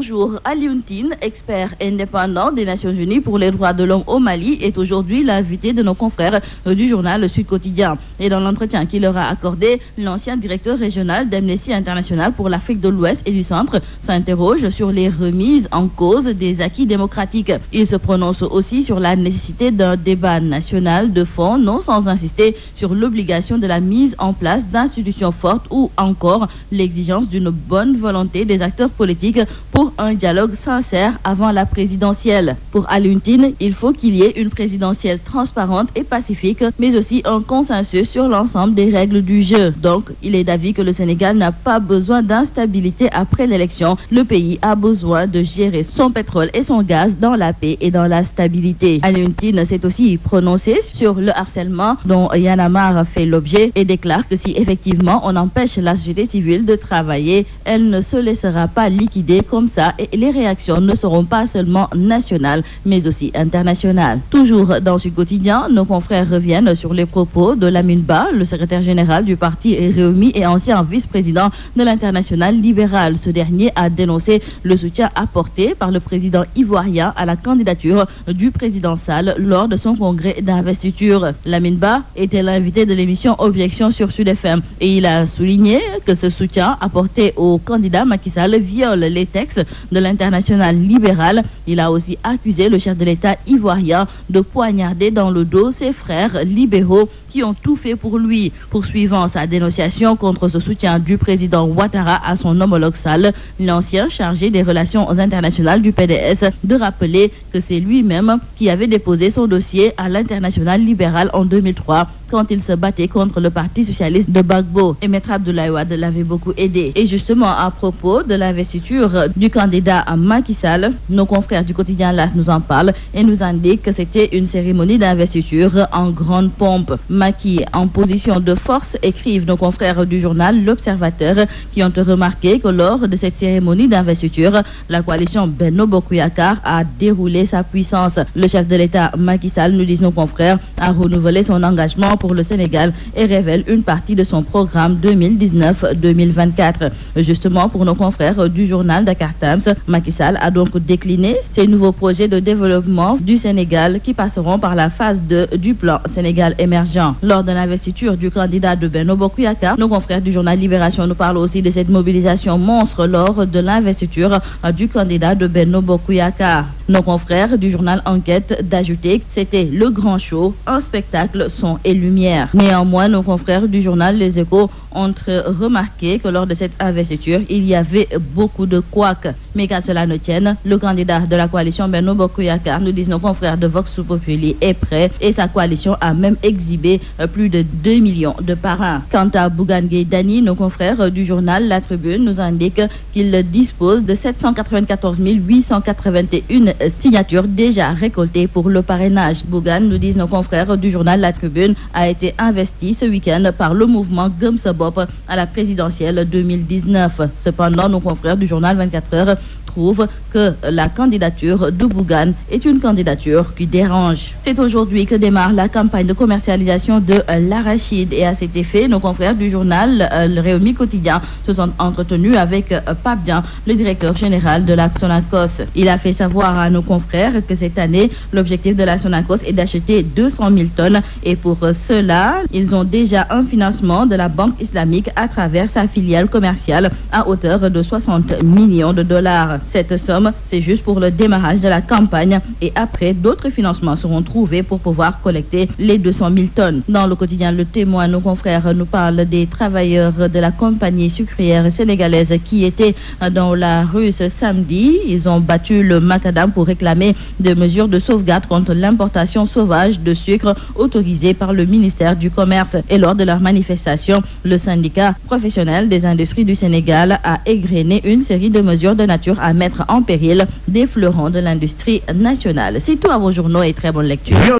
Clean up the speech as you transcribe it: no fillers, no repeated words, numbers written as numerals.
Bonjour. Alioune Tine, expert indépendant des Nations Unies pour les droits de l'homme au Mali, est aujourd'hui l'invité de nos confrères du journal Sud Quotidien. Et dans l'entretien qu'il leur a accordé, l'ancien directeur régional d'Amnesty International pour l'Afrique de l'Ouest et du Centre s'interroge sur les remises en cause des acquis démocratiques. Il se prononce aussi sur la nécessité d'un débat national de fond, non sans insister sur l'obligation de la mise en place d'institutions fortes ou encore l'exigence d'une bonne volonté des acteurs politiques pour un dialogue sincère avant la présidentielle. Pour Alioune Tine, il faut qu'il y ait une présidentielle transparente et pacifique, mais aussi un consensus sur l'ensemble des règles du jeu. Donc, il est d'avis que le Sénégal n'a pas besoin d'instabilité après l'élection. Le pays a besoin de gérer son pétrole et son gaz dans la paix et dans la stabilité. Alioune Tine s'est aussi prononcé sur le harcèlement dont Y en a marre fait l'objet et déclare que si effectivement on empêche la société civile de travailler, elle ne se laissera pas liquider comme ça et les réactions ne seront pas seulement nationales mais aussi internationales. Toujours dans ce quotidien, nos confrères reviennent sur les propos de Lamine Ba, le secrétaire général du parti Rewmi et ancien vice-président de l'Internationale libérale. Ce dernier a dénoncé le soutien apporté par le président ivoirien à la candidature du président Sall lors de son congrès d'investiture. Lamine Ba était l'invité de l'émission Objection sur Sud FM et il a souligné que ce soutien apporté au candidat Macky Sall viole les textes de l'Internationale libérale. Il a aussi accusé le chef de l'État ivoirien de poignarder dans le dos ses frères libéraux qui ont tout fait pour lui. Poursuivant sa dénonciation contre ce soutien du président Ouattara à son homologue Sall, l'ancien chargé des relations internationales du PDS de rappeler que c'est lui-même qui avait déposé son dossier à l'Internationale libérale en 2003 quand il se battait contre le Parti socialiste de Gbagbo. Et Maître Abdoulaye Wade l'avait beaucoup aidé. Et justement, à propos de l'investiture du candidat Macky Sall, nos confrères du quotidien LAS nous en parlent et nous indiquent que c'était une cérémonie d'investiture en grande pompe. Macky en position de force, écrivent nos confrères du journal L'Observateur, qui ont remarqué que lors de cette cérémonie d'investiture, la coalition Benno Bokk Yakaar a déroulé sa puissance. Le chef de l'État Macky Sall, nous disent nos confrères, a renouvelé son engagement pour le Sénégal et révèle une partie de son programme 2019-2024. Justement, pour nos confrères du journal Dakar Times, Macky Sall a donc décliné ses nouveaux projets de développement du Sénégal qui passeront par la phase 2 du plan Sénégal émergent. Lors de l'investiture du candidat de Benno Bokk Yakaar, nos confrères du journal Libération nous parlent aussi de cette mobilisation monstre lors de l'investiture du candidat de Benno Bokk Yakaar. Nos confrères du journal Enquête d'ajouter que c'était le grand show, un spectacle son et lumière. Néanmoins, nos confrères du journal Les Échos ont remarqué que lors de cette investiture, il y avait beaucoup de couacs. Mais qu'à cela ne tienne, le candidat de la coalition Benno Bokk Yakaar, nous disent nos confrères de Vox Populi, est prêt et sa coalition a même exhibé plus de 2 millions de parrains. Quant à Bougane Gueye Dany, nos confrères du journal La Tribune nous indiquent qu'il dispose de 794 881 signatures déjà récoltées pour le parrainage. Bougane, nous disent nos confrères du journal La Tribune, a été investi ce week-end par le mouvement Gëm Sa Bopp à la présidentielle 2019. Cependant, nos confrères du journal 24 heures trouvent que la candidature de Bougane est une candidature qui dérange. C'est aujourd'hui que démarre la campagne de commercialisation de l'arachide et à cet effet, nos confrères du journal Le Rewmi Quotidien se sont entretenus avec Pape Dian, le directeur général de la Sonacos. Il a fait savoir à nos confrères que cette année, l'objectif de la Sonacos est d'acheter 200 000 tonnes et pour cela, ils ont déjà un financement de la Banque islamique à travers sa filiale commerciale à hauteur de 60 millions de dollars. Cette somme, c'est juste pour le démarrage de la campagne et après, d'autres financements seront trouvés pour pouvoir collecter les 200 000 tonnes. Dans le quotidien Le Témoin, nos confrères nous parlent des travailleurs de la compagnie sucrière sénégalaise qui étaient dans la rue ce samedi. Ils ont battu le macadam pour réclamer des mesures de sauvegarde contre l'importation sauvage de sucre autorisée par le ministère du Commerce. Et lors de leur manifestation, le syndicat professionnel des industries du Sénégal a égrené une série de mesures de nature à mettre en péril des fleurons de l'industrie nationale. C'est tout à vos journaux et très bonne lecture.